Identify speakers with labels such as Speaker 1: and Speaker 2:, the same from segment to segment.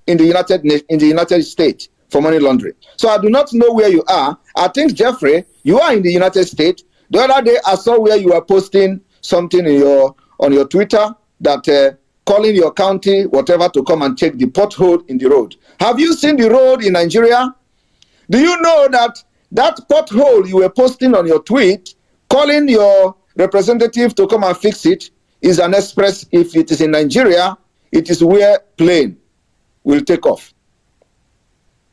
Speaker 1: in the United States for money laundering. So I do not know where you are. I think, Jeffrey, you are in the United States. The other day I saw where you were posting something on your Twitter that calling your county, whatever, to come and check the pothole in the road. Have you seen the road in Nigeria? Do you know that that pothole you were posting on your tweet, calling your representative to come and fix it, is an express? If it is in Nigeria, it is where plane will take off.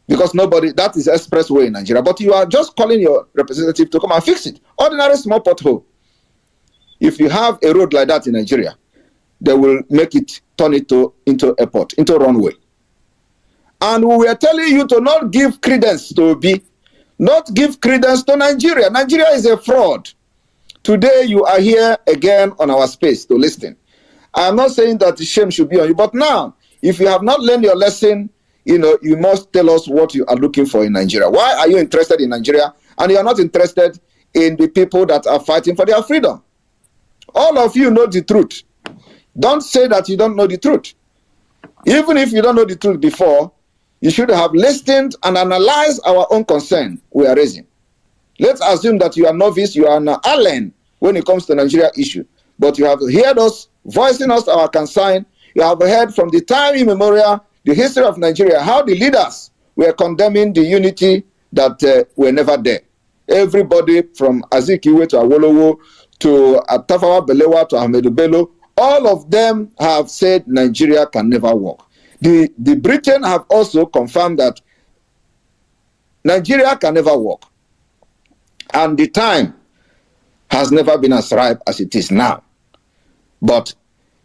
Speaker 1: Because that is expressway in Nigeria. But you are just calling your representative to come and fix it. Ordinary small pothole. If you have a road like that in Nigeria, they will make it, turn it into airport, into runway. And we were telling you to not give credence to Obi, not give credence to Nigeria. Nigeria is a fraud. Today you are here again on our space to listen. I am not saying that the shame should be on you, but now, if you have not learned your lesson, you must tell us what you are looking for in Nigeria. Why are you interested in Nigeria and you are not interested in the people that are fighting for their freedom? All of you know the truth. Don't say that you don't know the truth. Even if you don't know the truth before, you should have listened and analyzed our own concern we are raising. Let's assume that you are novice, you are an alien when it comes to Nigeria issue, but you have heard us voicing us our concern. You have heard from the time immemorial the history of Nigeria, how the leaders were condemning the unity that were never there. Everybody from Azikiwe to Awolowo to Tafawa Balewa to Ahmedu Bello, all of them have said Nigeria can never work. The Britain have also confirmed that Nigeria can never work. And the time has never been as ripe as it is now. But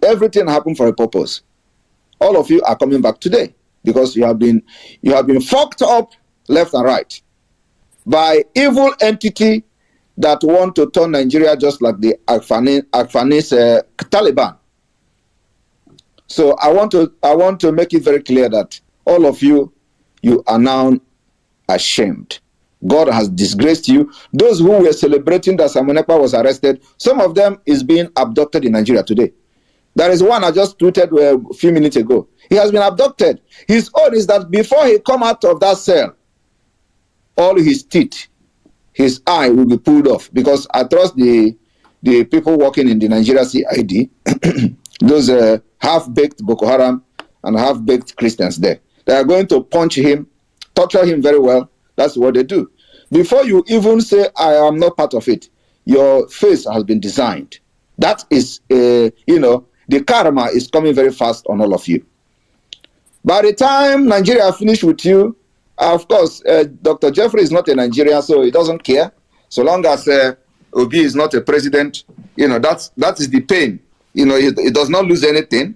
Speaker 1: everything happened for a purpose. All of you are coming back today because you have been fucked up left and right by evil entity that want to turn Nigeria just like the Afghanis Taliban. So I want to make it very clear that all of you are now ashamed. God has disgraced you. Those who were celebrating that Simon Ekpa was arrested, some of them is being abducted in Nigeria today. There is one I just tweeted a few minutes ago. He has been abducted. His own is that before he come out of that cell, all his teeth, his eye will be pulled off, because I trust the people working in the Nigeria CID, those half-baked Boko Haram and half-baked Christians there. They are going to punch him, torture him very well. That's what they do. Before you even say, I am not part of it, your face has been designed. That is, the karma is coming very fast on all of you. By the time Nigeria finish with you, of course, Dr. Jeffrey is not a Nigerian, so he doesn't care. So long as Obi is not a president, that is the pain. He does not lose anything.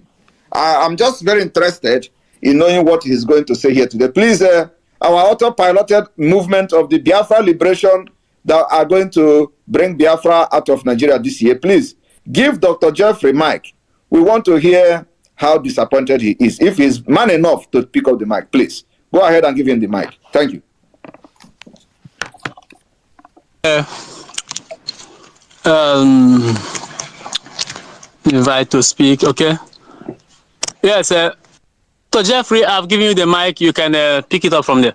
Speaker 1: I'm just very interested in knowing what he's going to say here today. Please, our autopiloted movement of the Biafra liberation that are going to bring Biafra out of Nigeria this year, please give Dr. Jeffrey mic. We want to hear how disappointed he is. If he's man enough to pick up the mic, please go ahead and give him the mic. Thank you.
Speaker 2: Invite to speak, okay? Yes, so Jeffrey, I've given you the mic. You can pick it up from there.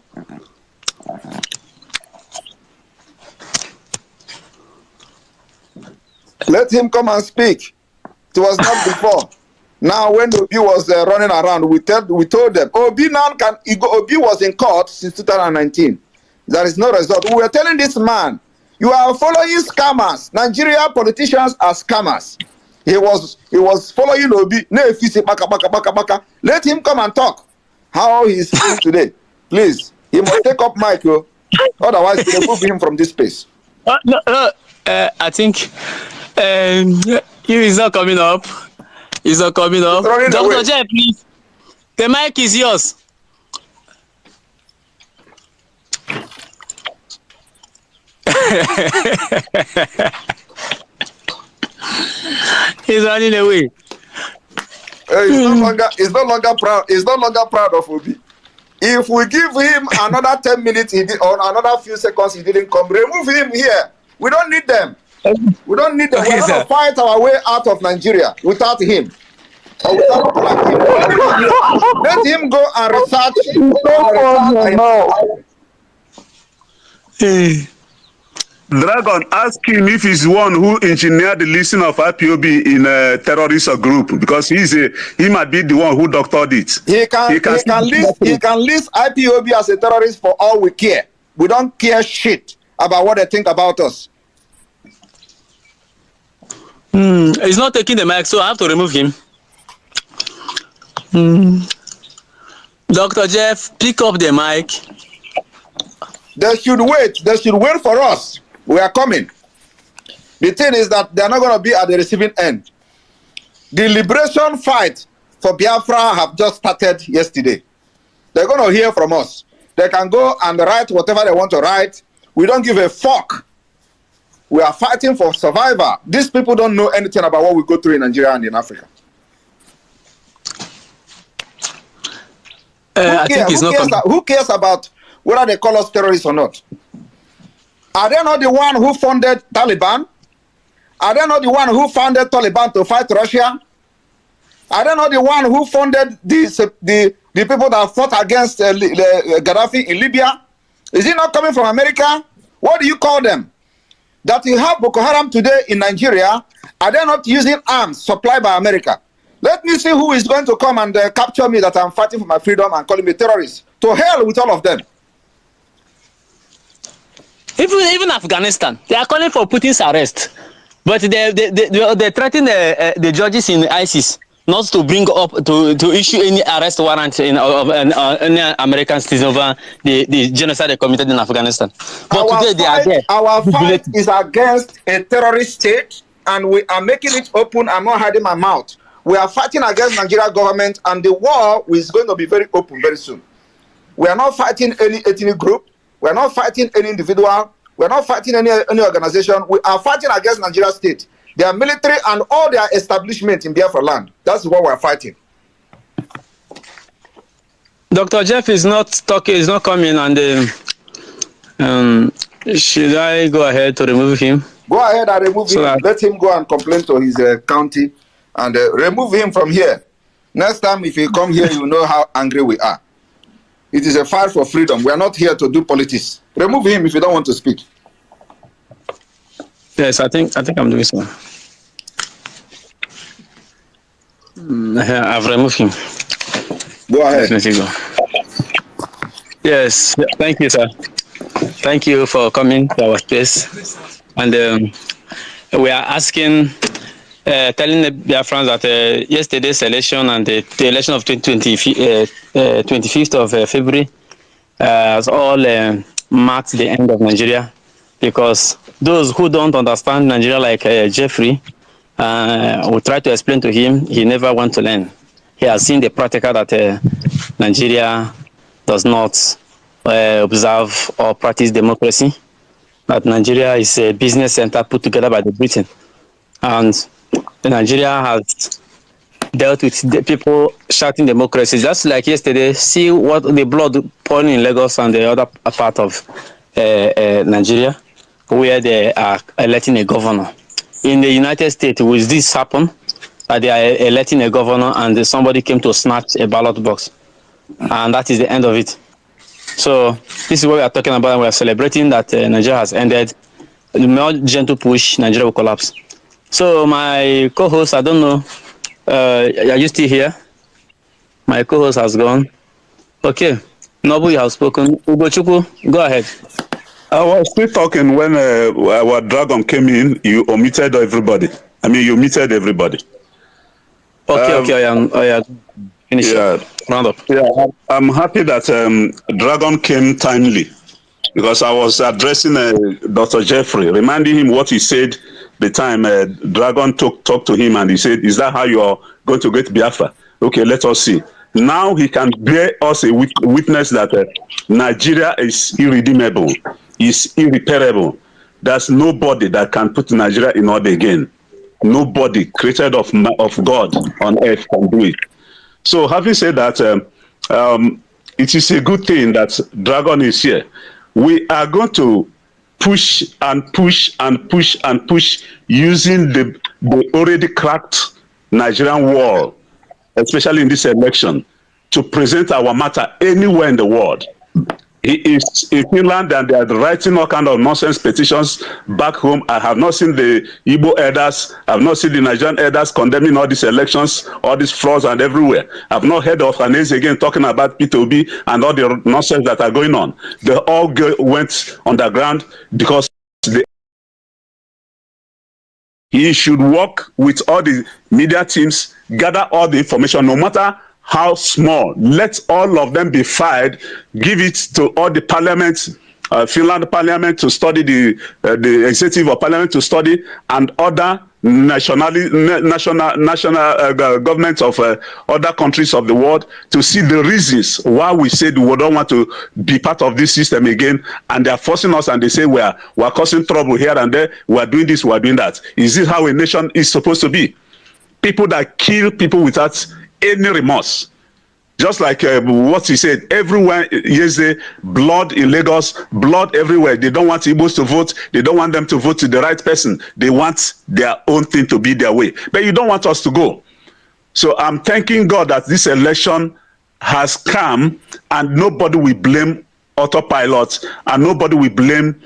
Speaker 1: Let him come and speak. It was not before. Now, when Obi was running around, we told them, Obi was in court since 2019. There is no result. We were telling this man, you are following scammers. Nigeria politicians are scammers. He was following Obi. Let him come and talk. How he is feeling today. Please, he must take up mic. Otherwise, they move him from this space.
Speaker 2: No, I think he is not coming up. He's not coming up. Dr. Jeff, please. The mic is yours. He's running away.
Speaker 1: He's no longer proud. He's no longer proud of Obi. If we give him another 10 minutes or another few seconds, he didn't come. Remove him here. We don't need them. We don't need them. We're going to fight our way out of Nigeria without him. Or without people like him. Let him go and research.
Speaker 2: Hey.
Speaker 3: Dragon, ask him if he's one who engineered the listing of IPOB in a terrorist group, because he might be the one who doctored it.
Speaker 1: He can list IPOB as a terrorist for all we care. We don't care shit about what they think about us.
Speaker 2: He's not taking the mic, so I have to remove him. Dr. Jeff, pick up the mic.
Speaker 1: They should wait. They should wait for us. We are coming. The thing is that they're not going to be at the receiving end. The liberation fight for Biafra have just started yesterday. They're going to hear from us. They can go and write whatever they want to write. We don't give a fuck. We are fighting for survival. These people don't know anything about what we go through in Nigeria and in Africa. Who cares about whether they call us terrorists or not? Are they not the one who funded Taliban? Are they not the one who funded Taliban to fight Russia? Are they not the one who funded the people that fought against Gaddafi in Libya? Is it not coming from America? What do you call them? That you have Boko Haram today in Nigeria, are they not using arms supplied by America? Let me see who is going to come and capture me that I'm fighting for my freedom and calling me a terrorist. To hell with all of them.
Speaker 2: Even Afghanistan, they are calling for Putin's arrest, but they threaten the judges in ISIS not to bring up to issue any arrest warrant in any American citizen over the genocide they committed in Afghanistan. But today they are there.
Speaker 1: Our fight is against a terrorist state, and we are making it open. I'm not hiding my mouth. We are fighting against Nigeria government, and the war is going to be very open very soon. We are not fighting any ethnic group. We are not fighting any individual. We are not fighting any organization. We are fighting against Nigeria state, their military and all their establishment in Biafran land. That's what we are fighting.
Speaker 2: Dr. Jeff is not talking. Is not coming, and should I go ahead to remove him?
Speaker 1: Go ahead and remove him. Let him go and complain to his county, and remove him from here. Next time, if you come here, you know how angry we are. It is a fight for freedom. We are not here to do politics. Remove him if you don't want to speak.
Speaker 2: Yes, I think I'm doing so. I've removed him.
Speaker 1: Go ahead.
Speaker 2: Yes, thank you, sir. Thank you for coming to our space. And we are asking, telling the Biafrans that yesterday's election and the election of 25th of February has all marked the end of Nigeria, because those who don't understand Nigeria, like Jeffrey, we try to explain to him, he never want to learn. He has seen the practical that Nigeria does not observe or practice democracy, that Nigeria is a business center put together by the Britain. And Nigeria has dealt with the people shouting democracy. Just like yesterday, see what the blood pouring in Lagos and the other part of Nigeria, where they are electing a governor. In the United States, will this happen? That they are electing a governor and somebody came to snatch a ballot box. And that is the end of it. So this is what we are talking about. We are celebrating that Nigeria has ended. The more gentle push, Nigeria will collapse. So my co-host, I don't know, are you still here? My co-host has gone. Okay, Nobu, you have spoken. Ugochukwu, go ahead.
Speaker 3: I was still talking when our dragon came in. You omitted everybody. I mean, you muted everybody.
Speaker 2: Okay, finish.
Speaker 3: Yeah,
Speaker 2: round up.
Speaker 3: Yeah, I'm happy that Dragon came timely, because I was addressing Dr. Jeffrey, reminding him what he said the time Dragon talked to him, and he said, "Is that how you are going to get Biafra?" Okay, let us see. Now he can bear us a witness that Nigeria is irredeemable, is irreparable. There's nobody that can put Nigeria in order again. Nobody created of God on earth can do it. So having said that, it is a good thing that Dragon is here. We are going to push and push and push and push using the already cracked Nigerian wall especially in this election, to present our matter anywhere in the world. He is in Finland and they are writing all kind of nonsense petitions back home. I have not seen the Igbo elders, I have not seen the Nigerian elders condemning all these elections, all these frauds and everywhere. I have not heard of Hanese again talking about P2B and all the nonsense that are going on. They all went underground because he should work with all the media teams, gather all the information, no matter how small. Let all of them be filed, give it to all the parliament, Finland parliament to study, the executive of parliament to study, and other national governments of other countries of the world to see the reasons why we said we don't want to be part of this system again, and they are forcing us and they say we're causing trouble here and there, we're doing this, we're doing that. Is this how a nation is supposed to be? People that kill people without any remorse. Just like what he said, everywhere yesterday, blood in Lagos, blood everywhere. They don't want Igbos to vote. They don't want them to vote to the right person. They want their own thing to be their way. But you don't want us to go. So I'm thanking God that this election has come and nobody will blame autopilot and nobody will blame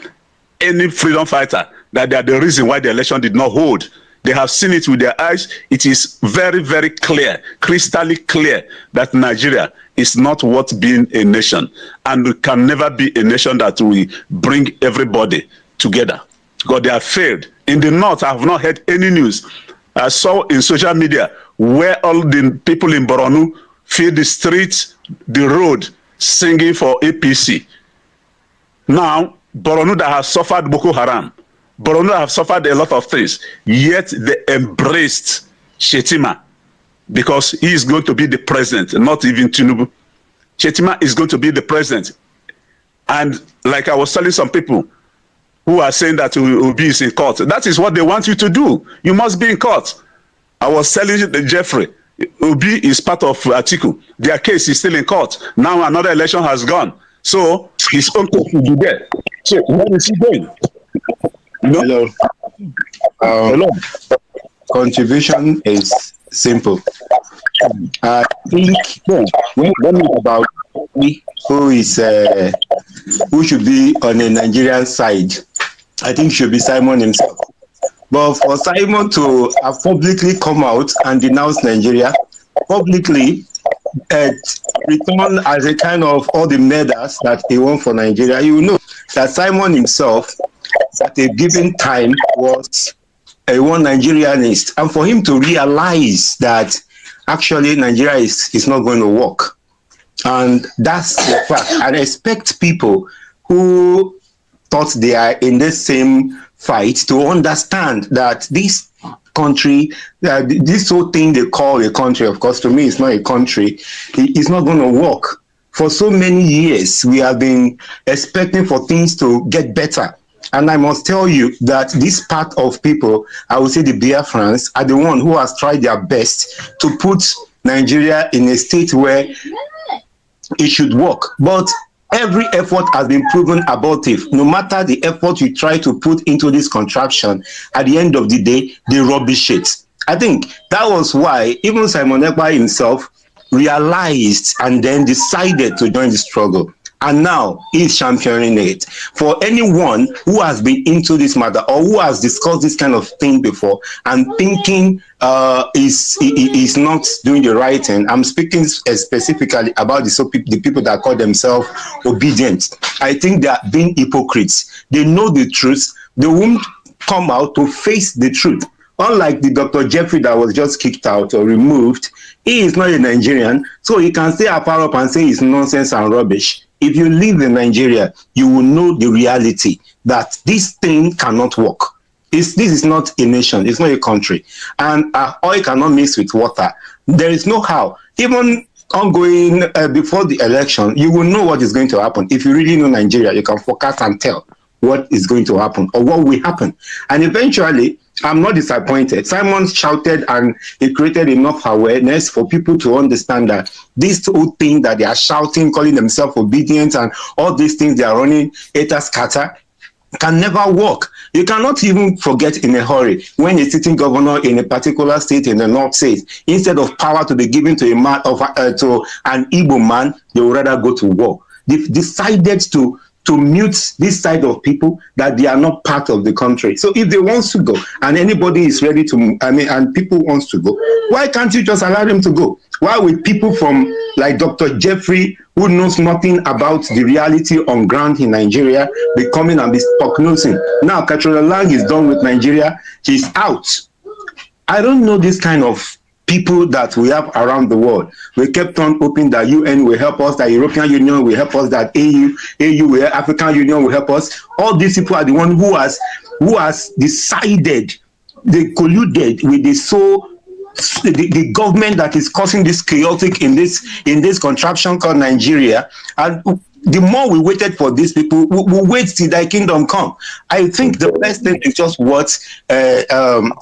Speaker 3: any freedom fighter that they are the reason why the election did not hold. They have seen it with their eyes. It is very, very clear, crystally clear that Nigeria is not worth being a nation, and we can never be a nation that will bring everybody together, because they have failed. In the north, I have not heard any news. I saw in social media where all the people in Borno fill the streets, the road, singing for APC. Now, Borno that has suffered Boko Haram, Borno have suffered a lot of things, yet they embraced Shetima because he is going to be the president, not even Tinubu. Shetima is going to be the president. And like I was telling some people who are saying that Obi is in court, that is what they want you to do. You must be in court. I was telling Jeffrey, Obi is part of Atiku. Their case is still in court. Now another election has gone. So his own case will be there. So where is he going?
Speaker 4: No. Hello. Contribution is simple. I think about who should be on the Nigerian side. I think it should be Simon himself. But for Simon to have publicly come out and denounce Nigeria publicly, return as a kind of all the medals that he won for Nigeria, you know that Simon himself at a given time was a one Nigerianist, and for him to realize that actually Nigeria is not going to work, and that's the fact. And expect people who thought they are in the same fight to understand that this country, this whole thing they call a country, of course to me it's not a country, it's not going to work. For so many years we have been expecting for things to get better. And I must tell you that this part of people, I would say the Biafrans, are the one who has tried their best to put Nigeria in a state where it should work. But every effort has been proven abortive. No matter the effort you try to put into this contraption, at the end of the day, they rubbish it. I think that was why even Simon Ekpa himself realized and then decided to join the struggle. And now he's championing it. For anyone who has been into this matter or who has discussed this kind of thing before and thinking is not doing the right thing, I'm speaking specifically about the people that call themselves obedient. I think they are being hypocrites. They know the truth. They won't come out to face the truth. Unlike the Dr. Jeffrey that was just kicked out or removed, he is not a Nigerian, so he can stay apart up and say it's nonsense and rubbish. If you live in Nigeria, you will know the reality that this thing cannot work. This is not a nation, it's not a country. And oil cannot mix with water. There is no how. Even ongoing before the election, you will know what is going to happen. If you really know Nigeria, you can forecast and tell what is going to happen or what will happen. And eventually, I'm not disappointed. Simon shouted and he created enough awareness for people to understand that this whole thing that they are shouting, calling themselves obedient and all these things they are running, eta scatter, can never work. You cannot even forget in a hurry when a sitting governor in a particular state in the north says, instead of power to be given to a man to an Igbo man, they would rather go to war. They've decided to mute this side of people that they are not part of the country. So if they want to go and anybody is ready to, and people wants to go, why can't you just allow them to go? Why would people from like Dr. Jeffrey, who knows nothing about the reality on ground in Nigeria, be coming and be prognosing? Now Katrina Lang is done with Nigeria, she's out. I don't know this kind of people that we have around the world. We kept on hoping that UN will help us, that European Union will help us, that AU will, African Union will help us. All these people are the one who has decided, they colluded with the government that is causing this chaotic in this contraption called Nigeria. And the more we waited for these people, we'll wait till thy kingdom come. I think the best thing is just what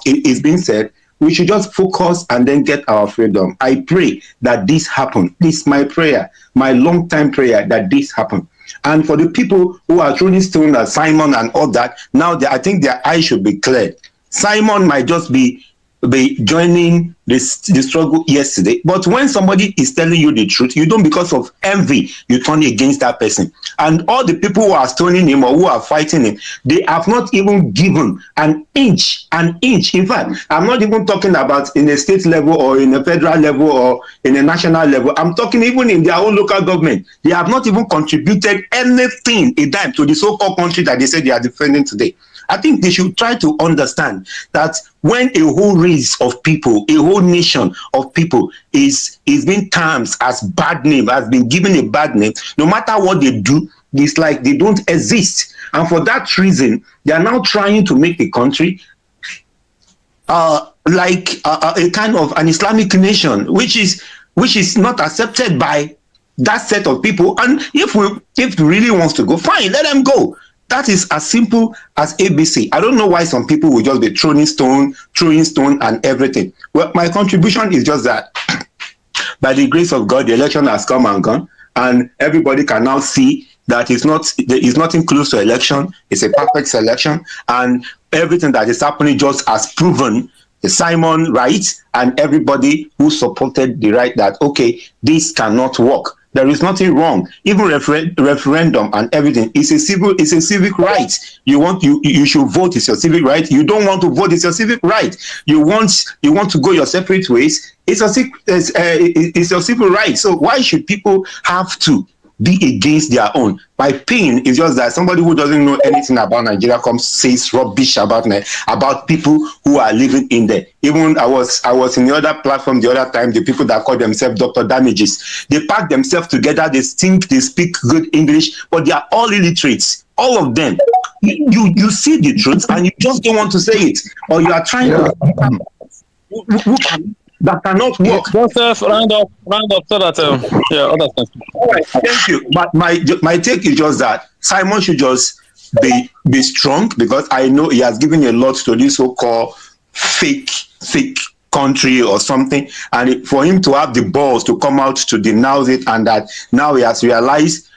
Speaker 4: is being said. We should just focus and then get our freedom. I pray that this happen. This is my prayer, my long-time prayer, that this happen. And for the people who are throwing stone at Simon and all that, now I think their eyes should be cleared. Simon might just be joining the struggle yesterday, but when somebody is telling you the truth, you don't, because of envy, you turn against that person. And all the people who are stoning him or who are fighting him, they have not even given an inch. In fact, I'm not even talking about in a state level or in a federal level or in a national level. I'm talking even in their own local government. They have not even contributed anything, a dime, to the so-called country that they say they are defending today. I think they should try to understand that when a whole race of people, a whole nation of people is being termed as bad name, has been given a bad name, no matter what they do, it's like they don't exist. And for that reason, they are now trying to make the country like a kind of an Islamic nation, which is not accepted by that set of people. And if really wants to go, fine, let them go. That is as simple as ABC. I don't know why some people will just be throwing stone and everything. Well, my contribution is just that by the grace of God, the election has come and gone, and everybody can now see that there is nothing close to election. It's a perfect selection, and everything that is happening just has proven the Simon right and everybody who supported the right that, okay, this cannot work. There is nothing wrong. Even referendum and everything is a civic right. You should vote. It's your civic right. You don't want to vote. It's your civic right. You want to go your separate ways. It's your civil right. So why should people have to be against their own? My pain is just that somebody who doesn't know anything about Nigeria comes says rubbish about people who are living in there. Even I was in the other platform the other time, the people that call themselves Dr. Damages, they pack themselves together, they speak good English, but they are all illiterates. All of them. You see the truth and you just don't want to say it. Or you are trying to that cannot work.
Speaker 2: Joseph, round up so that others can speak.
Speaker 4: All right, thank you. But my take is just that Simon should just be strong, because I know he has given a lot to this so-called fake country or something, and for him to have the balls to come out to denounce it, and that now he has realized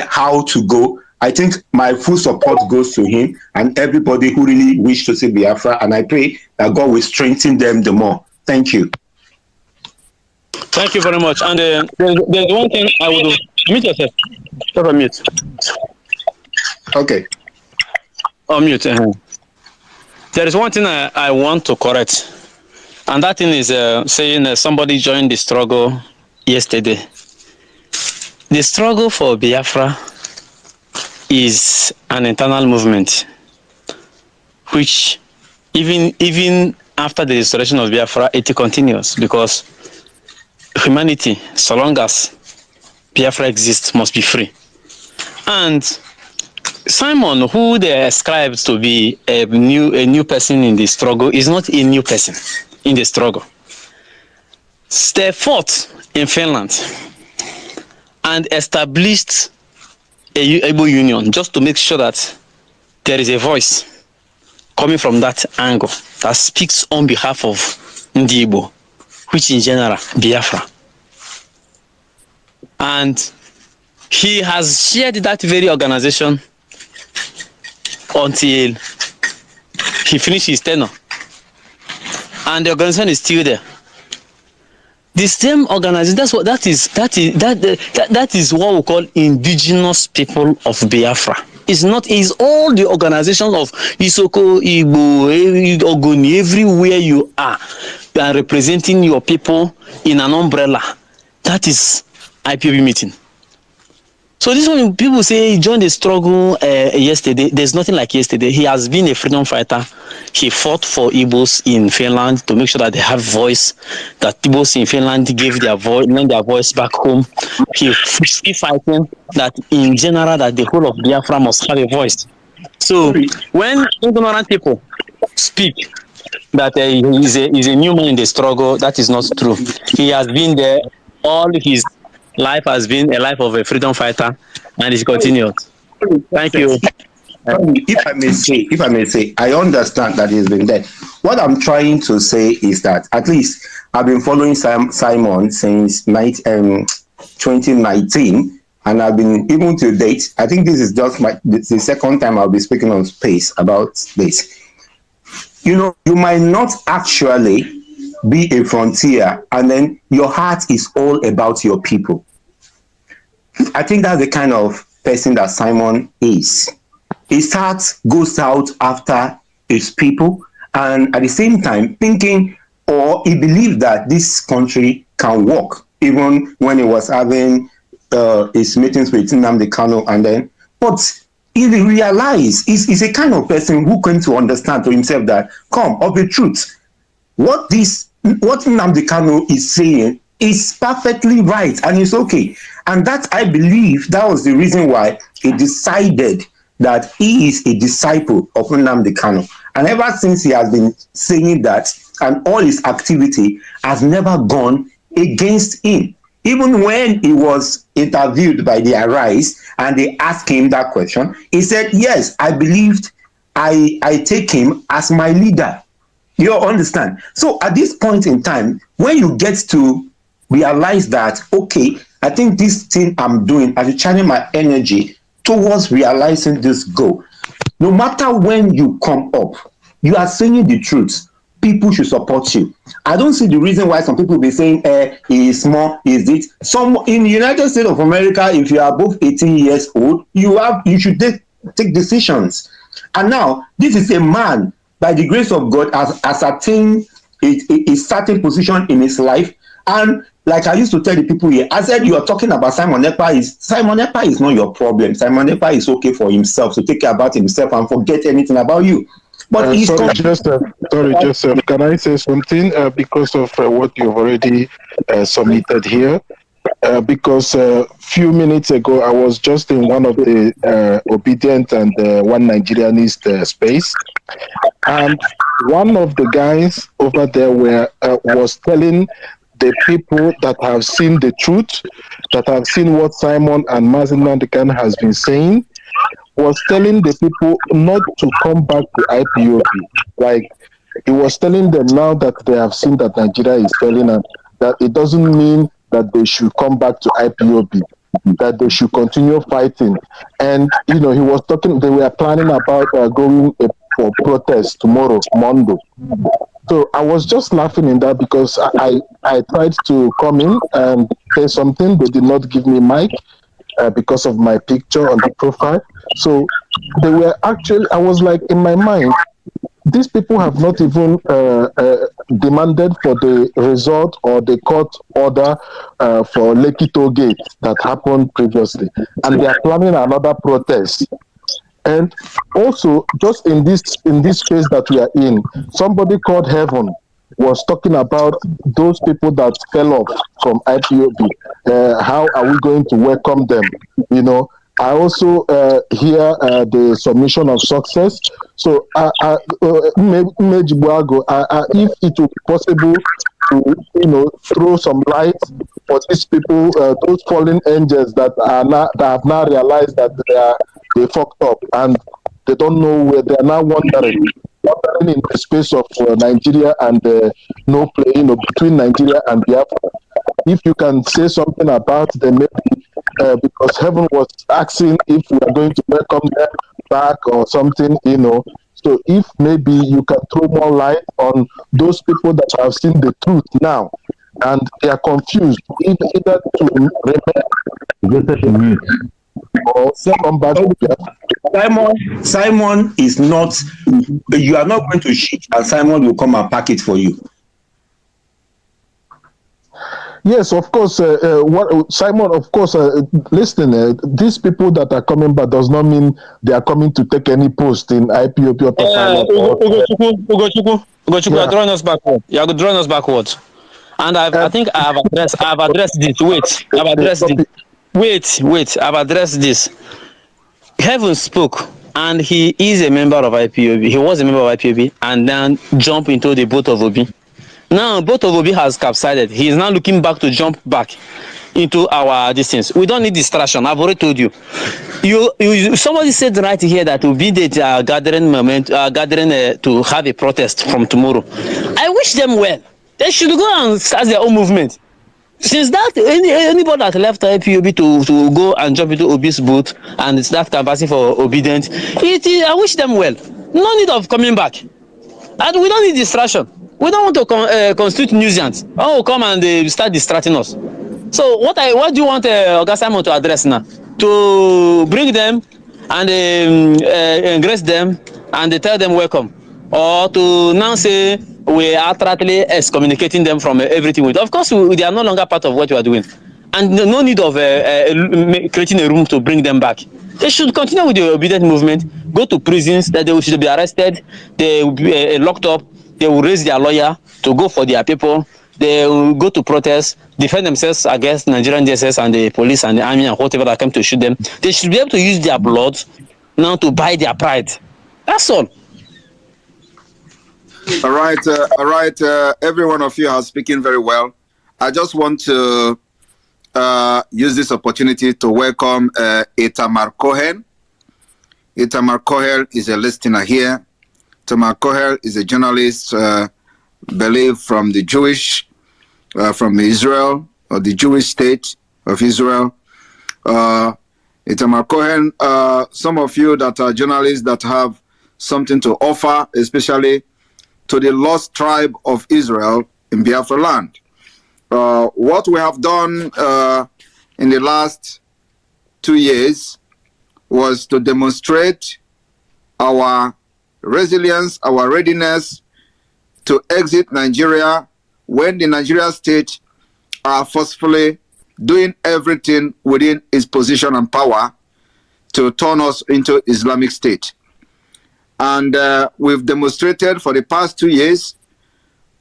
Speaker 4: how to go. I think my full support goes to him and everybody who really wish to see Biafra, and I pray that God will strengthen them the more. Thank you.
Speaker 2: Thank you very much. And there's one thing I would do. Mute yourself. Stop on mute.
Speaker 4: Okay.
Speaker 2: On mute. There is one thing I want to correct. And that thing is saying somebody joined the struggle yesterday. The struggle for Biafra is an internal movement, which even after the restoration of Biafra, it continues, because humanity, so long as Biafra exists, must be free. And Simon, who they ascribe to be a new person in the struggle, is not a new person in the struggle. They fought in Finland and established a Igbo union just to make sure that there is a voice coming from that angle that speaks on behalf of Ndi Igbo, which in general, Biafra. And he has shared that very organization until he finished his tenure, and the organization is still there. The same organization, that is what we call indigenous people of Biafra. It's all the organizations of Isoko, Igbo, Ogoni, everywhere you are representing your people in an umbrella. That is IPOB meeting. So this one, people say he joined the struggle yesterday. There's nothing like yesterday. He has been a freedom fighter. He fought for Igbos in Finland to make sure that they have voice, that Igbos in Finland gave their voice, lend their voice back home. He's fighting that in general that the whole of Biafra must have a voice. So when ignorant people speak that he's a new man in the struggle, that is not true. He has been there. All his life has been a life of a freedom fighter, and it's continued. Thank you.
Speaker 4: If I may say, I understand that he's been there. What I'm trying to say is that at least I've been following Simon since 2019, and I've been, even to date, I think this is just the second time I'll be speaking on space about this. You know, you might not actually be a frontier, and then your heart is all about your people. I think that's the kind of person that Simon is. His heart goes out after his people, and at the same time thinking, or he believed that this country can work, even when he was having his meetings with Nnamdi Kanu, and then, but he realized he's a kind of person who came to understand to himself that, come, of the truth, what Nnamdi Kanu is saying is perfectly right, and it's okay. And that, I believe, that was the reason why he decided that he is a disciple of Nnamdi Kanu. And ever since he has been saying that, and all his activity has never gone against him. Even when he was interviewed by the Arise and they asked him that question, he said, yes, I believed, I take him as my leader. You understand? So at this point in time, when you get to realize that, okay, I think this thing I'm doing, I'm channeling my energy towards realizing this goal. No matter when you come up, you are saying the truth. People should support you. I don't see the reason why some people be saying, he is small, is it? Some in the United States of America, if you are above 18 years old, you should take decisions. And now, this is a man, by the grace of God, has attained a certain position in his life. And like I used to tell the people here, I said, you are talking about Simon Ekpa is not your problem. Simon Ekpa is okay for himself, to take care about himself and forget anything about you. But
Speaker 5: Joseph, can I say something because of what you've already submitted here? Because a few minutes ago, I was just in one of the Obedient and One Nigerianist space, and one of the guys over there was telling the people that have seen the truth, that have seen what Simon and Mazi Nnamdi Kanu has been saying, was telling the people not to come back to IPOB. Like, he was telling them now that they have seen that Nigeria is failing, and that it doesn't mean that they should come back to IPOB, that they should continue fighting. And, you know, he was talking, they were planning about going for protest tomorrow, Monday. So I was just laughing in that because I tried to come in and say something. They did not give me mic because of my picture on the profile. So they were actually, I was like, in my mind, these people have not even demanded for the result or the court order for Lekki Toll Gate that happened previously. And they are planning another protest. And also, just in this space that we are in, somebody called Heaven was talking about those people that fell off from IPOB. How are we going to welcome them? You know, I also hear the submission of success. So, if it would be possible to, you know, throw some light for these people, those fallen angels that have now realized that they fucked up and they don't know where they are now wandering in the space of Nigeria and no play, you know, between Nigeria and Biafra. If you can say something about them, maybe because Heaven was asking if we are going to welcome them back or something, So if maybe you can throw more light on those people that have seen the truth now and they are confused either to remain or
Speaker 4: So,
Speaker 5: come back to their.
Speaker 4: Simon is not, you are not going to shit and Simon will come and pack it for you.
Speaker 5: Yes, of course. What Simon? Of course. Listen, these people that are coming back does not mean they are coming to take any post in IPOP or pilot.
Speaker 2: Ugochukwu, you
Speaker 5: Yeah.
Speaker 2: are drawing us backward. You are drawing us backwards. And I think I have addressed this. Wait, I've addressed this. Wait, I've addressed this. Heaven spoke, and he is a member of IPOB. He was a member of IPOB, and then jumped into the boat of Obi. Now, boat of Obi has capsized. He is now looking back to jump back into our distance. We don't need distraction. I've already told you. Somebody said right here that will be the gathering to have a protest from tomorrow. I wish them well. They should go and start their own movement. Since that, anybody that left IPOB to go and jump into Obi's boat and start canvassing for obedience, I wish them well. No need of coming back. And we don't need distraction. We don't want to constitute nuisance. Oh, come and start distracting us. So what do you want Oga Simon to address now? To bring them and embrace them and tell them welcome, or to now say we are outrightly excommunicating them from everything? Of course, they are no longer part of what you are doing, and no need of creating a room to bring them back. They should continue with the obedient movement, go to prisons, that they should be arrested, they will be locked up, they will raise their lawyer to go for their people, they will go to protest, defend themselves against Nigerian DSS and the police and the army and whatever that came to shoot them. They should be able to use their blood now to buy their pride. That's all.
Speaker 1: All right. Every one of you are speaking very well. I just want to use this opportunity to welcome Itamar Cohen. Itamar Cohen is a listener here. Itamar Cohen is a journalist, believe from the from Israel, or the Jewish state of Israel. Itamar Cohen, some of you that are journalists that have something to offer, especially to the lost tribe of Israel in Biafran land. What we have done in the last 2 years was to demonstrate our resilience, our readiness to exit Nigeria when the Nigeria state are forcefully doing everything within its position and power to turn us into Islamic State. And we've demonstrated for the past 2 years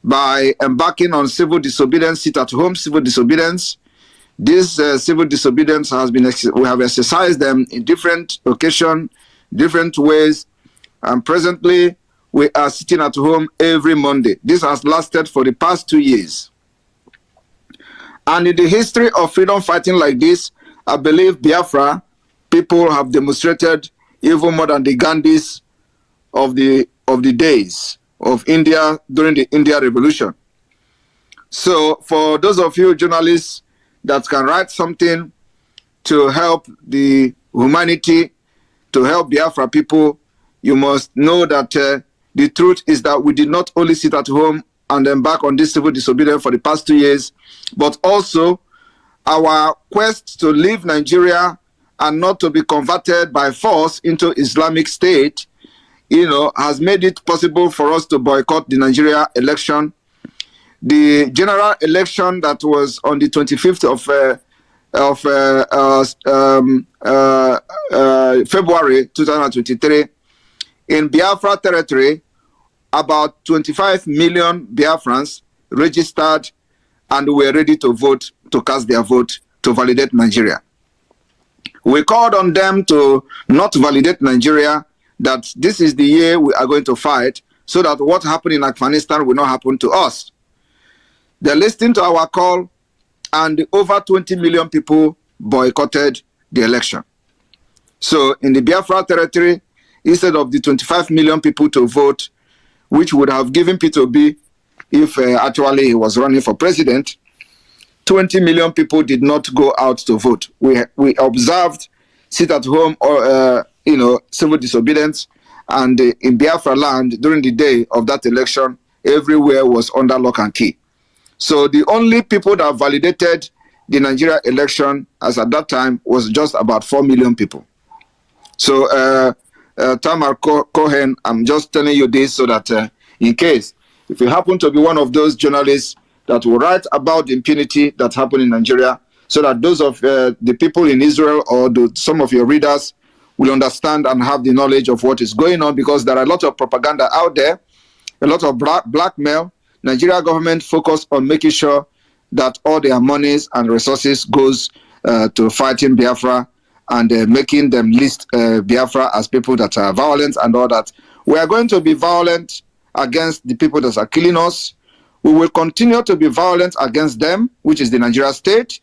Speaker 1: by embarking on civil disobedience, sit-at-home civil disobedience. This civil disobedience has been, we have exercised them in different occasions, different ways, and presently we are sitting at home every Monday. This has lasted for the past 2 years. And in the history of freedom fighting like this, I believe Biafra people have demonstrated even more than the Gandhis of the days of India during the India Revolution. So for those of you journalists that can write something to help the humanity, to help Biafra people, you must know that the truth is that we did not only sit at home and embark on this civil disobedience for the past 2 years, but also our quest to leave Nigeria and not to be converted by force into Islamic State, has made it possible for us to boycott the Nigeria election. The general election that was on the 25th of February 2023 in Biafra territory, about 25 million Biafrans registered and were ready to vote, to cast their vote to validate Nigeria. We called on them to not validate Nigeria, that this is the year we are going to fight, so that what happened in Afghanistan will not happen to us. They listened to our call, and over 20 million people boycotted the election. So in the Biafra territory, instead of the 25 million people to vote, which would have given P2B if actually he was running for president, 20 million people did not go out to vote. We observed sit-at-home civil disobedience. And in Biafra land, during the day of that election, everywhere was under lock and key. So the only people that validated the Nigeria election as at that time was just about 4 million people. So Tamar Cohen, I'm just telling you this so that in case, if you happen to be one of those journalists that will write about the impunity that happened in Nigeria, so that those of the people in Israel or some of your readers will understand and have the knowledge of what is going on, because there are a lot of propaganda out there, a lot of blackmail. Nigeria government focus on making sure that all their monies and resources goes to fighting Biafra and making them list Biafra as people that are violent and all that. We are going to be violent against the people that are killing us. We will continue to be violent against them, which is the Nigeria state.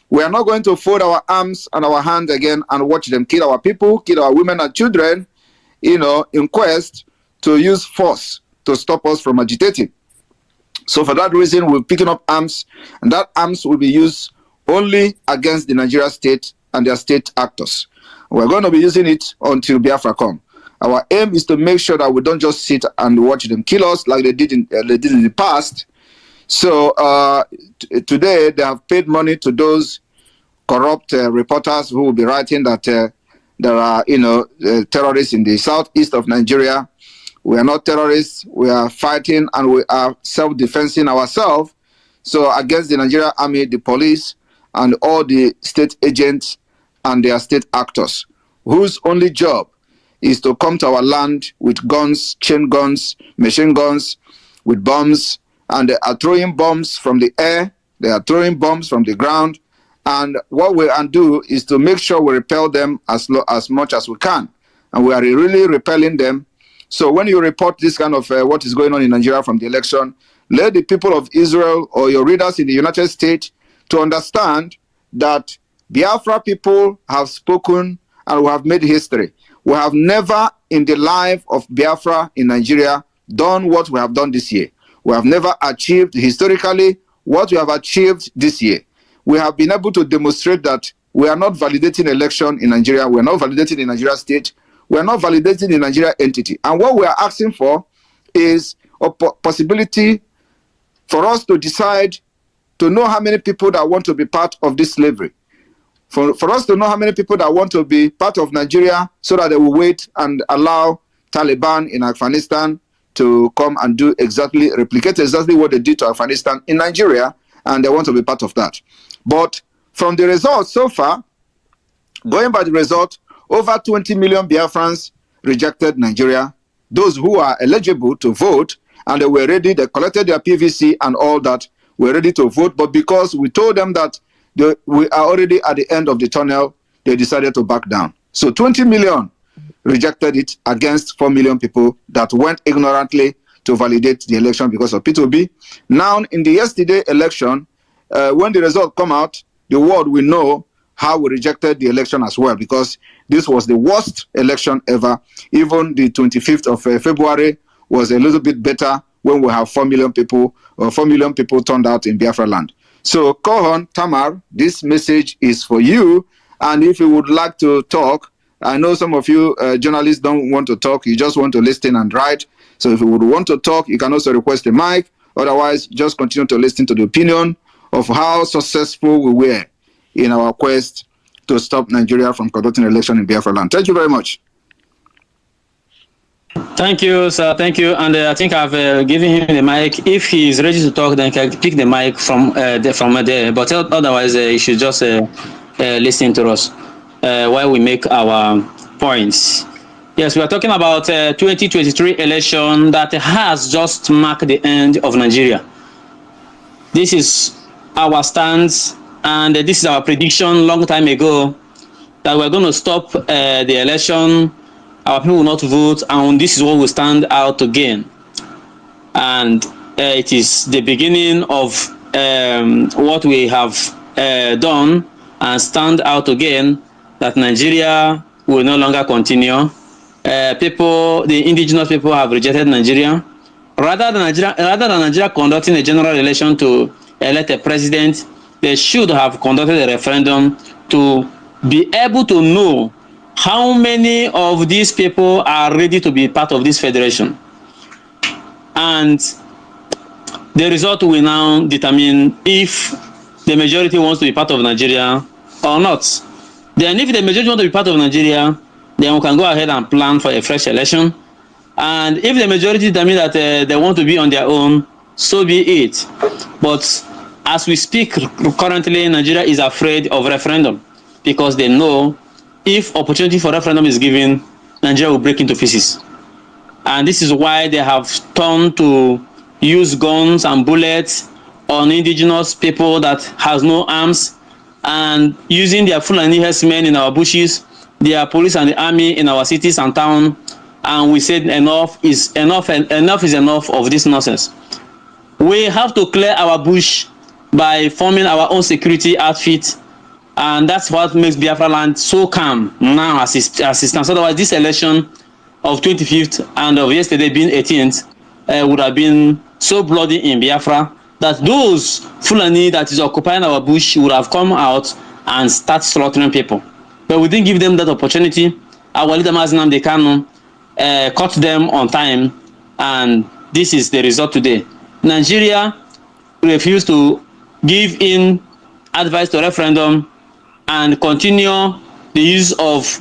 Speaker 1: We are not going to fold our arms and our hands again and watch them kill our people, kill our women and children, in quest to use force to stop us from agitating. So for that reason, we're picking up arms, and that arms will be used only against the Nigeria state and their state actors. We're going to be using it until Biafra come. Our aim is to make sure that we don't just sit and watch them kill us like they did in the past. So today they have paid money to those corrupt reporters who will be writing that there are terrorists in the southeast of Nigeria. We are not terrorists. We are fighting and we are self-defending ourselves. So against the Nigerian army, the police, and all the state agents and their state actors, whose only job is to come to our land with guns, chain guns, machine guns, with bombs, and they are throwing bombs from the air, they are throwing bombs from the ground, and what we do is to make sure we repel them as much as we can, and we are really repelling them. So when you report this kind of what is going on in Nigeria from the election, let the people of Israel or your readers in the United States to understand that Biafra people have spoken and we have made history. We have never in the life of Biafra in Nigeria done what we have done this year. We have never achieved historically what we have achieved this year. We have been able to demonstrate that we are not validating election in Nigeria. We are not validating the Nigeria state. We are not validating the Nigeria entity. And what we are asking for is a possibility for us to decide to know how many people that want to be part of this slavery. For us to know how many people that want to be part of Nigeria so that they will wait and allow Taliban in Afghanistan to come and replicate exactly what they did to Afghanistan in Nigeria, and they want to be part of that. But from the results so far, going by the result, over 20 million Biafrans rejected Nigeria, those who are eligible to vote, and they were ready, they collected their PVC and all that, were ready to vote, but because we told them that we are already at the end of the tunnel, they decided to back down. So 20 million rejected it against 4 million people that went ignorantly to validate the election because of P2B. Now, in the yesterday election, when the result come out, the world will know how we rejected the election as well, because this was the worst election ever. Even the 25th of February was a little bit better when we have 4 million people, or 4 million people turned out in Biafra land. So, Kohon, Tamar, this message is for you. And if you would like to talk, I know some of you journalists don't want to talk. You just want to listen and write. So if you would want to talk, you can also request a mic. Otherwise, just continue to listen to the opinion of how successful we were in our quest to stop Nigeria from conducting an election in Biafra land. Thank you very much.
Speaker 2: Thank you, sir. Thank you. And I think I've given him the mic. If he is ready to talk, then he can pick the mic from there. But otherwise, he should just listen to us while we make our points. Yes, we are talking about 2023 election that has just marked the end of Nigeria. This is our stance, and this is our prediction long time ago that we're going to stop the election. Our people will not vote, and this is what will stand out again. And it is the beginning of what we have done and stand out again, that Nigeria will no longer continue. The indigenous people have rejected Nigeria. Rather than Nigeria conducting a general election to elect a president, they should have conducted a referendum to be able to know how many of these people are ready to be part of this federation? And the result will now determine if the majority wants to be part of Nigeria or not. Then if the majority want to be part of Nigeria, then we can go ahead and plan for a fresh election. And if the majority determine that they want to be on their own, so be it. But as we speak currently, Nigeria is afraid of referendum because they know if opportunity for referendum is given, Nigeria will break into pieces. And this is why they have turned to use guns and bullets on indigenous people that has no arms, and using their Fulani herdsmen in our bushes, their police and the army in our cities and towns. And we said enough is enough, and enough is enough of this nonsense. We have to clear our bush by forming our own security outfit, and that's what makes Biafra land so calm now as it stands. Otherwise, this election of 25th and of yesterday being 18th would have been so bloody in Biafra that those Fulani that is occupying our bush would have come out and start slaughtering people. But we didn't give them that opportunity. Our leader Mazinam Dekano caught them on time, and this is the result today. Nigeria refused to give in advice to referendum and continue the use of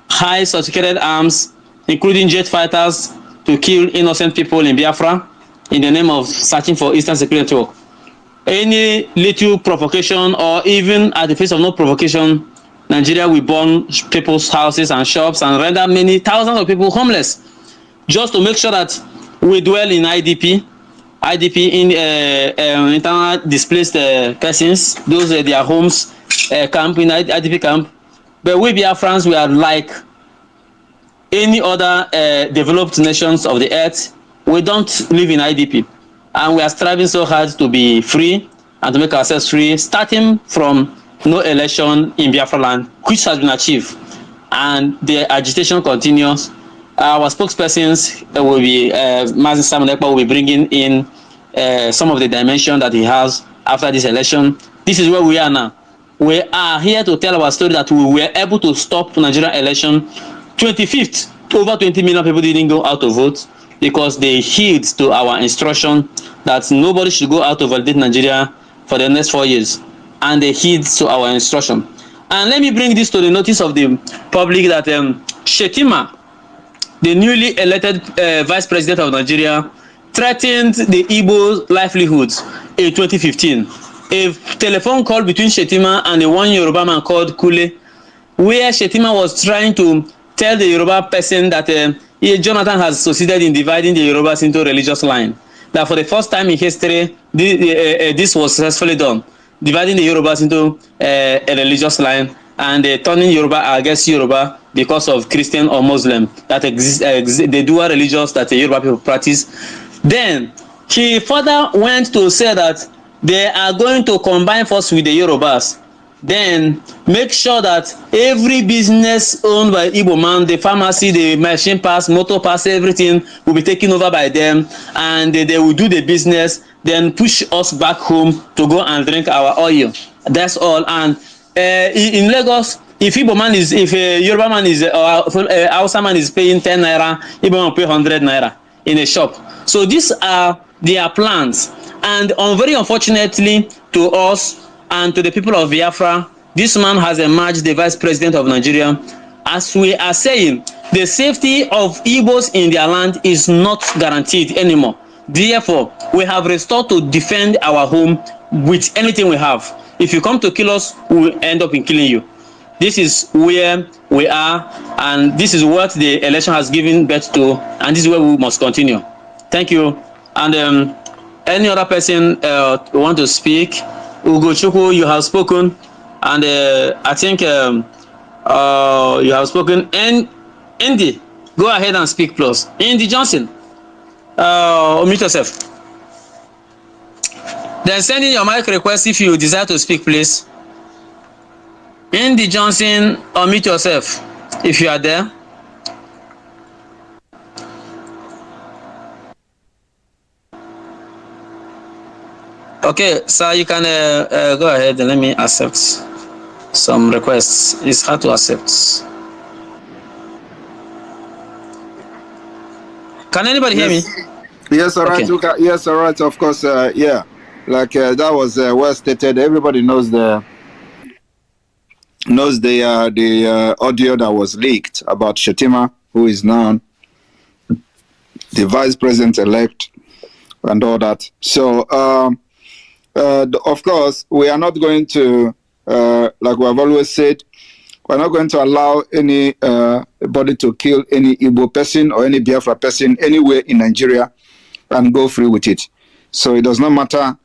Speaker 2: high sophisticated arms, including jet fighters, to kill innocent people in Biafra in the name of searching for Eastern Security Network. Any little provocation, or even at the face of no provocation, Nigeria will burn people's houses and shops and render many thousands of people homeless, just to make sure that we dwell in IDP in internal displaced persons, those their homes camp in IDP camp. But we Biafrans, we are like any other developed nations of the earth. We don't live in IDP, and we are striving so hard to be free and to make ourselves free, starting from no election in Biafra land, which has been achieved, and the agitation continues. Our spokespersons will be Mazin Simon Ekpa will be bringing in some of the dimension that he has after this election. This is where we are now. We are here to tell our story that we were able to stop Nigerian election. 25th, over 20 million people didn't go out to vote because they heed to our instruction that nobody should go out to validate Nigeria for the next 4 years, and they heed to our instruction. And let me bring this to the notice of the public that Shetima, the newly elected vice president of Nigeria, threatened the Igbo livelihoods in 2015. A telephone call between Shetima and a one Yoruba man called Kule, where Shetima was trying to tell the Yoruba person that Jonathan has succeeded in dividing the Yorubas into religious line. That for the first time in history, this was successfully done, dividing the Yorubas into a religious line, and turning Yoruba against Yoruba because of Christian or Muslim that exist, the dual religions that the Yoruba people practice. Then he further went to say that they are going to combine force with the Yorubas, then make sure that every business owned by Igbo man, the pharmacy, the machine pass, motor pass, everything will be taken over by them, and they will do the business, then push us back home to go and drink our oil. That's all. And in Lagos, if Igbo man is, if a Yoruba man is, or Hausa man is paying 10 naira, Igbo man will pay 100 naira in a shop. So these are their plans. And very unfortunately to us and to the people of Biafra, this man has emerged the vice president of Nigeria. As we are saying, the safety of Igbos in their land is not guaranteed anymore. Therefore, we have restored to defend our home with anything we have. If you come to kill us, we will end up in killing you. This is where we are, and this is what the election has given birth to, and this is where we must continue. Thank you. And any other person want to speak? Ugochukwu, you have spoken, and I think you have spoken. And Indy, go ahead and speak, plus. Indy Johnson, unmute yourself. Then send in your mic request if you desire to speak, please. Indy Johnson, unmute yourself if you are there. Okay, sir, you can go ahead and let me accept some requests. It's hard to accept. Can anybody hear me?
Speaker 1: Yes, all right.
Speaker 2: Okay.
Speaker 1: Yes, all right. Of course, yeah. Like that was well stated. Everybody knows the audio that was leaked about Shetima, who is now the vice president elect, and all that. So, of course, we are not going to, like we have always said, we're not going to allow anybody to kill any Igbo person or any Biafra person anywhere in Nigeria and go free with it. So it does not matter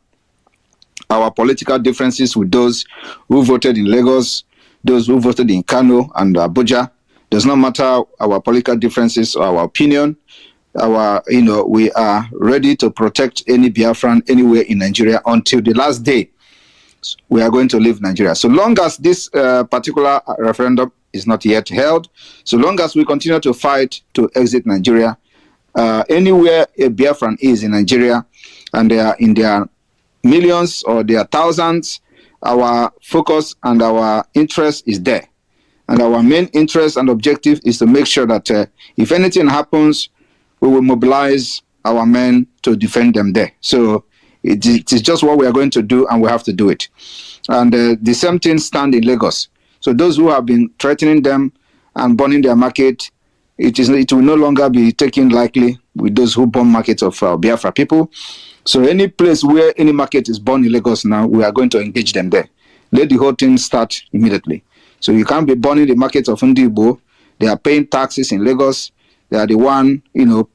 Speaker 1: our political differences with those who voted in Lagos, those who voted in Kano and Abuja. Does not matter our political differences or our opinion. We are ready to protect any Biafran anywhere in Nigeria until the last day we are going to leave Nigeria. So long as this particular referendum is not yet held, so long as we continue to fight to exit Nigeria, anywhere a Biafran is in Nigeria, and they are in their millions or their thousands, our focus and our interest is there. And our main interest and objective is to make sure that if anything happens, we will mobilize our men to defend them there. So it is just what we are going to do, and we have to do it. And the same thing stands in Lagos. So those who have been threatening them and burning their market, it will no longer be taken lightly with those who burn markets of Biafra people. So any place where any market is burned in Lagos now, we are going to engage them there. Let the whole thing start immediately. So you can't be burning the markets of Ndibo. They are paying taxes in Lagos. They are the one,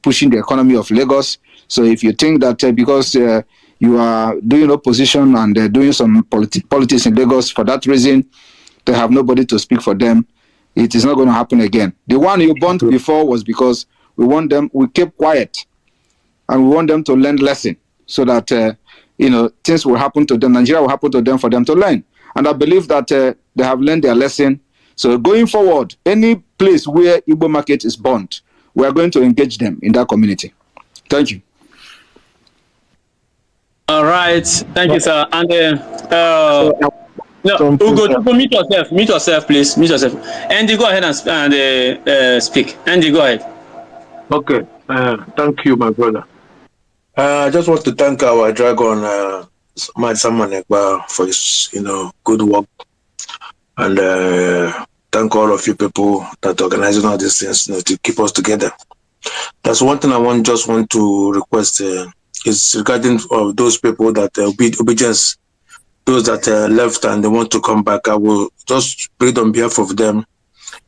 Speaker 1: pushing the economy of Lagos. So if you think that because you are doing opposition and doing some politics in Lagos, for that reason, they have nobody to speak for them, it is not going to happen again. The one you burned before was because we kept quiet, and we want them to learn lesson so that, things will happen to them. Nigeria will happen to them for them to learn. And I believe that they have learned their lesson. So going forward, any place where Igbo market is burnt, we are going to engage them in that community. Thank you.
Speaker 2: All right. Thank you, sir. And Ugo, mute yourself, please. Mute yourself. Andy, go ahead and speak. Andy, go ahead.
Speaker 6: Okay. Thank you, my brother. I just want to thank our dragon, Samuel Ekpa, for his, good work, and thank all of you people that organizing all these things, to keep us together. That's one thing I want to request is regarding those people that obedience, those that left and they want to come back. I will just pray on behalf of them.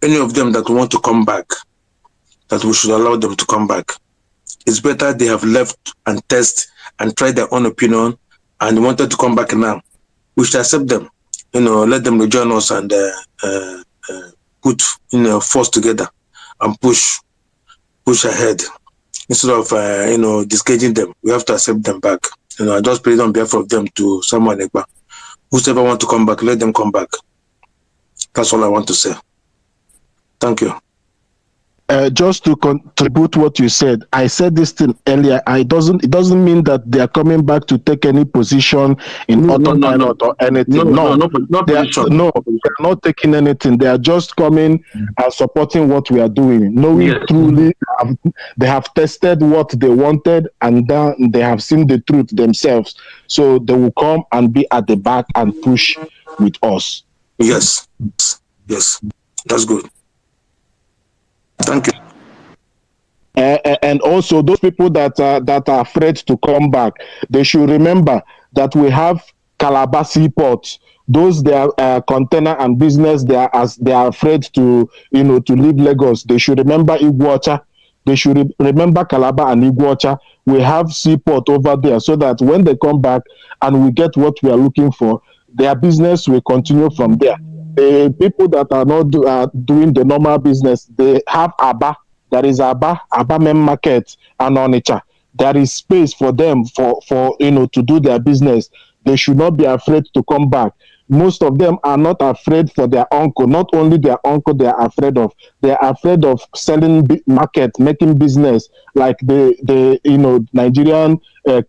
Speaker 6: Any of them that want to come back, that we should allow them to come back. It's better they have left and test and tried their own opinion and wanted to come back now. We should accept them, let them rejoin us and put force together and push ahead instead of discouraging them. We have to accept them back. I just pray on behalf of them to someone Ekpa. Whoever want to come back, let them come back. That's all I want to say. Thank you.
Speaker 5: Just to contribute what you said, I said this thing earlier. It doesn't mean that they are coming back to take any position in autopilot or anything. No, they are not taking anything. They are just coming and supporting what we are doing, knowing truly they have tested what they wanted and then they have seen the truth themselves. So they will come and be at the back and push with us.
Speaker 6: Yes, that's good. Thank you.
Speaker 5: And also those people that are afraid to come back, they should remember that we have Calabar Seaport. Those they are container and business, they are afraid to leave Lagos. They should remember Iguacha. They should remember Calabar and Iguacha. We have seaport over there, so that when they come back and we get what we are looking for, their business will continue from there. The people that are not doing the normal business, they have Aba. There is Aba main market and Onitsha. There is space for them for to do their business. They should not be afraid to come back. Most of them are not afraid for their uncle. Not only their uncle they are afraid of. They are afraid of selling market, making business, like the Nigerian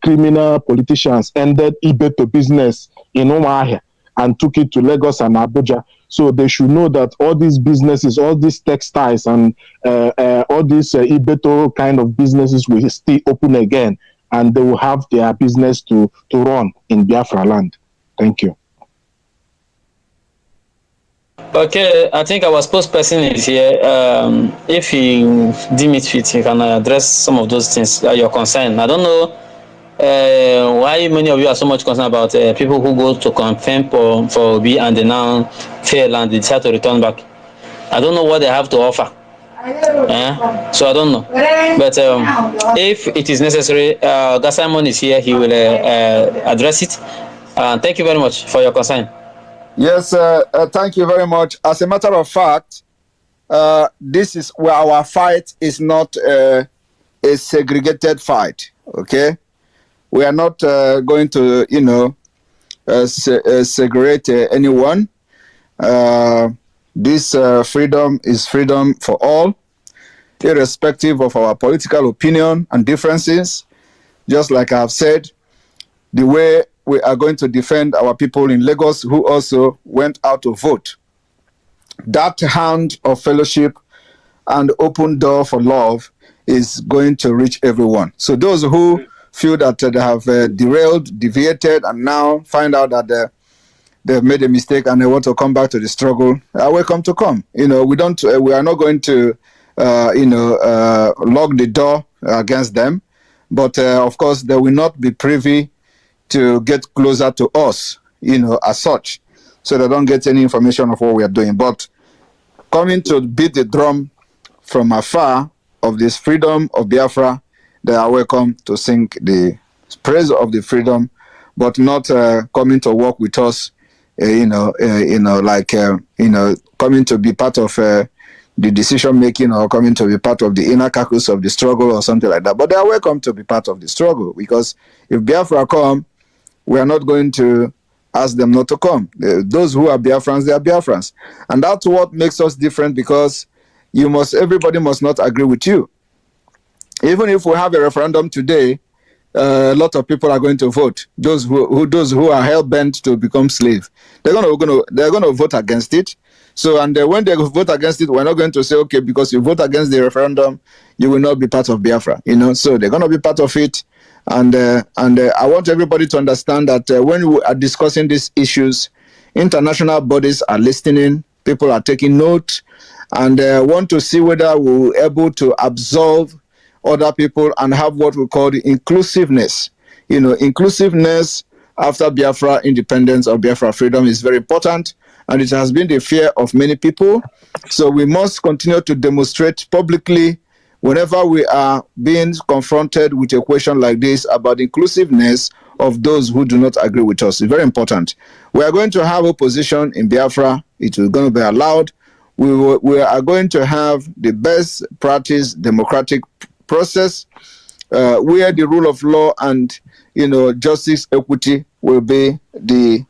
Speaker 5: criminal politicians ended eBay to business in Umuahia and took it to Lagos and Abuja. So they should know that all these businesses, all these textiles, and all these Ibeto kind of businesses will still open again, and they will have their business to run in Biafra land. Thank you.
Speaker 2: Okay, I think our spokesperson is here. If he deem it fit, he can address some of those things that you're concerned. I don't know why many of you are so much concerned about people who go to confirm for Obi and they now fail and they decide to return back. I don't know what they have to offer. So I don't know. But if it is necessary, Gasimon is here. He will address it. Thank you very much for your concern.
Speaker 1: Yes, thank you very much. As a matter of fact, this is where our fight is not a segregated fight. Okay, we are not going to, segregate anyone. This freedom is freedom for all, irrespective of our political opinion and differences. Just like I've said, the way we are going to defend our people in Lagos who also went out to vote. That hand of fellowship and open door for love is going to reach everyone. So those who feel that they have derailed, deviated, and now find out that they've made a mistake and they want to come back to the struggle, are welcome to come. We are not going to, lock the door against them, but of course they will not be privy to get closer to us, as such, so they don't get any information of what we are doing. But coming to beat the drum from afar of this freedom of Biafra, they are welcome to sing the praise of the freedom, but not coming to work with us, coming to be part of the decision making or coming to be part of the inner caucus of the struggle or something like that. But they are welcome to be part of the struggle, because if Biafra come, we are not going to ask them not to come. Those who are Biafrans, they are Biafrans. And that's what makes us different, because everybody must not agree with you. Even if we have a referendum today, a lot of people are going to vote. Those who are hell bent to become slaves, they're going to vote against it. So, and when they vote against it, we're not going to say, okay, because you vote against the referendum, you will not be part of Biafra. So they're going to be part of it. And I want everybody to understand that when we are discussing these issues, international bodies are listening, people are taking note, and want to see whether we're able to absolve other people and have what we call the inclusiveness. Inclusiveness after Biafra independence or Biafra freedom is very important, and it has been the fear of many people. So we must continue to demonstrate publicly whenever we are being confronted with a question like this about inclusiveness of those who do not agree with us. It's very important. We are going to have opposition in Biafra. It is going to be allowed. We are going to have the best practice democratic process where the rule of law and justice, equity will be the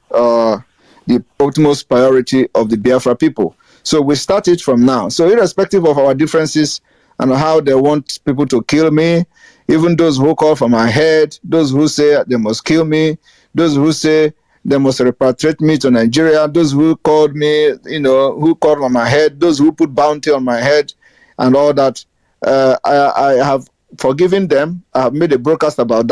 Speaker 1: utmost priority of the Biafra people. So we start it from now. So irrespective of our differences and how they want people to kill me, even those who call for my head, those who say they must kill me, those who say they must repatriate me to Nigeria, those who called me, who called on my head, those who put bounty on my head and all that, I have forgiven them. I have made a broadcast about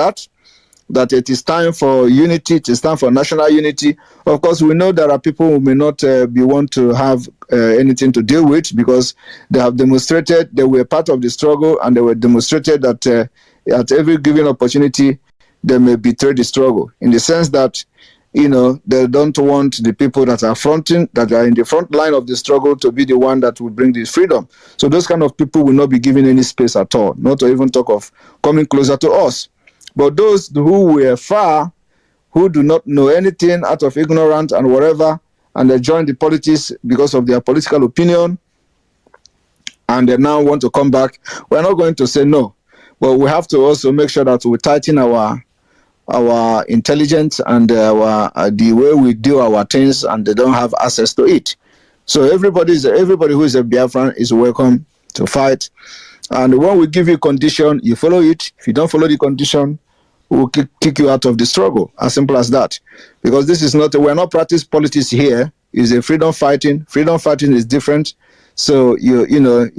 Speaker 1: that it is time for unity, it is time for national unity. Of course, we know there are people who may not want to have anything to deal with, because they have demonstrated they were part of the struggle, and they were demonstrated that at every given opportunity, they may betray the struggle, in the sense that, they don't want the people that are in the front line of the struggle to be the one that will bring this freedom. So those kind of people will not be given any space at all, not to even talk of coming closer to us. But those who were far, who do not know anything out of ignorance and whatever, and they join the politics because of their political opinion, and they now want to come back, we're not going to say no. But we have to also make sure that we tighten our intelligence and the way we do our things, and they don't have access to it. So everybody who is a Biafran is welcome to fight. And when we give you condition, you follow it. If you don't follow the condition, we'll kick you out of the struggle. As simple as that. Because this is not, we're not practicing politics here. is a freedom fighting. Freedom fighting is different. So you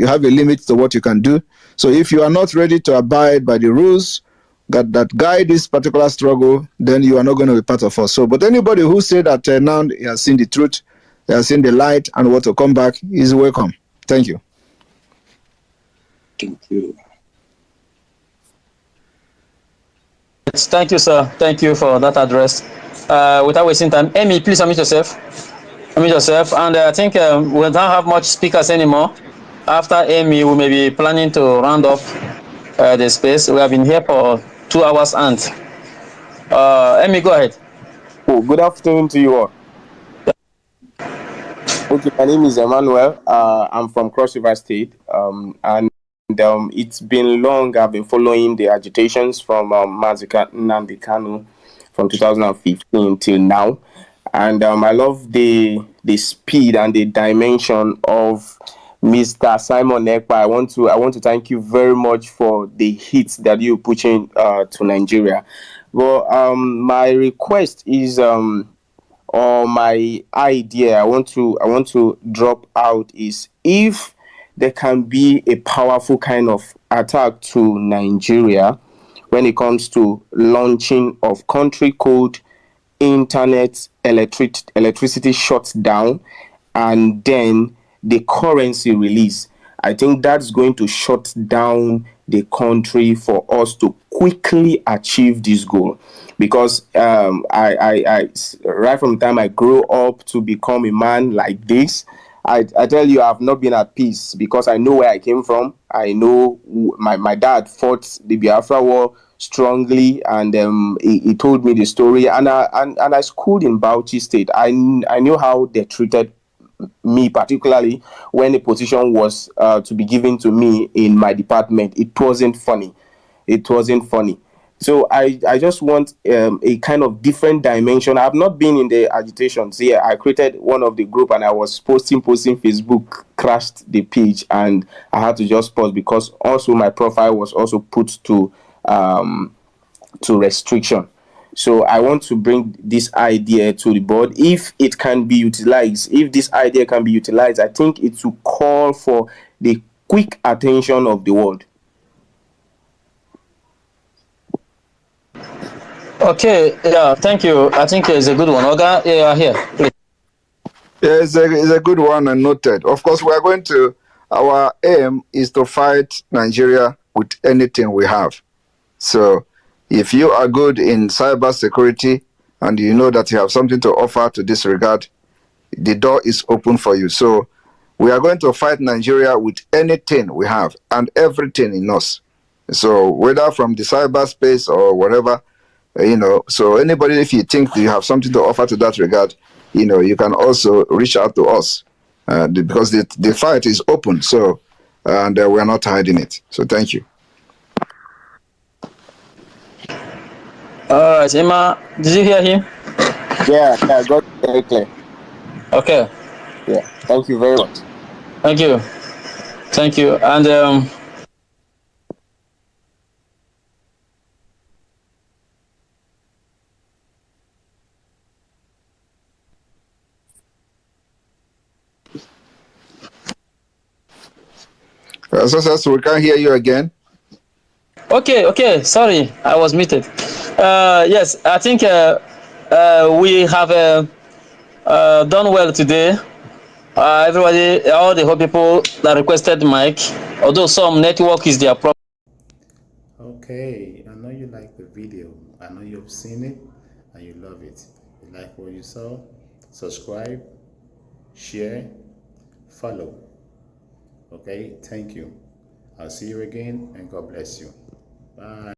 Speaker 1: have a limit to what you can do. So if you are not ready to abide by the rules that guide this particular struggle, then you are not going to be part of us. So, but anybody who said that now he has seen the truth, he has seen the light, and want to come back is welcome. Thank you.
Speaker 4: Thank you.
Speaker 2: Thank you, sir. Thank you for that address. Without wasting time, Amy, please unmute yourself. Unmute yourself. And I think we don't have much speakers anymore. After Amy, we may be planning to round up the space. We have been here for 2 hours and Amy, go ahead.
Speaker 7: Oh, good afternoon to you all. Okay, my name is Emmanuel. I'm from Cross River State, and it's been long. I've been following the agitations from Mazika Nnamdi Kanu from 2015 till now, and I love the speed and the dimension of Mr. Simon Ekpa. I want to thank you very much for the hits that you're pushing to Nigeria. Well, my request is or my idea I want to drop out is if there can be a powerful kind of attack to Nigeria when it comes to launching of country code, internet, electricity shuts down, and then the currency release. I think that's going to shut down the country for us to quickly achieve this goal. Because right from the time I grew up to become a man like this, I tell you, I've not been at peace because I know where I came from. I know my dad fought the Biafra war strongly, and he told me the story. And I schooled in Bauchi State. I knew how they treated me, particularly when a position was to be given to me in my department. It wasn't funny. It wasn't funny. So I just want a kind of different dimension. I've not been in the agitations here. I created one of the group and I was posting Facebook, crashed the page, and I had to just pause because also my profile was also put to restriction. So I want to bring this idea to the board. If it can be utilized, if this idea can be utilized, I think it will call for the quick attention of the world.
Speaker 2: Okay, yeah, thank you. I think it's a good one. Oga, you are here, please.
Speaker 1: Yeah, it's a good one and noted. Of course, our aim is to fight Nigeria with anything we have. So if you are good in cyber security and you know that you have something to offer to this regard, the door is open for you. So we are going to fight Nigeria with anything we have and everything in us. So whether from the cyberspace or whatever, so anybody, if you think you have something to offer to that regard, you can also reach out to us because the fight is open. So, and we're not hiding it. So thank you.
Speaker 2: All right, Emma, did you hear him?
Speaker 7: Yeah, I got it very clear.
Speaker 2: Okay.
Speaker 7: Yeah, thank you very much.
Speaker 2: Thank you. Thank you. And
Speaker 1: So we can't hear you again.
Speaker 2: okay. Sorry, I was muted. Yes, I think we have done well today. Everybody, all the whole people that requested mic, although some network is their problem.
Speaker 8: Okay, I know you like the video. I know you've seen it and you love it. You like what you saw? Subscribe, share, follow. Okay, thank you. I'll see you again and God bless you. Bye.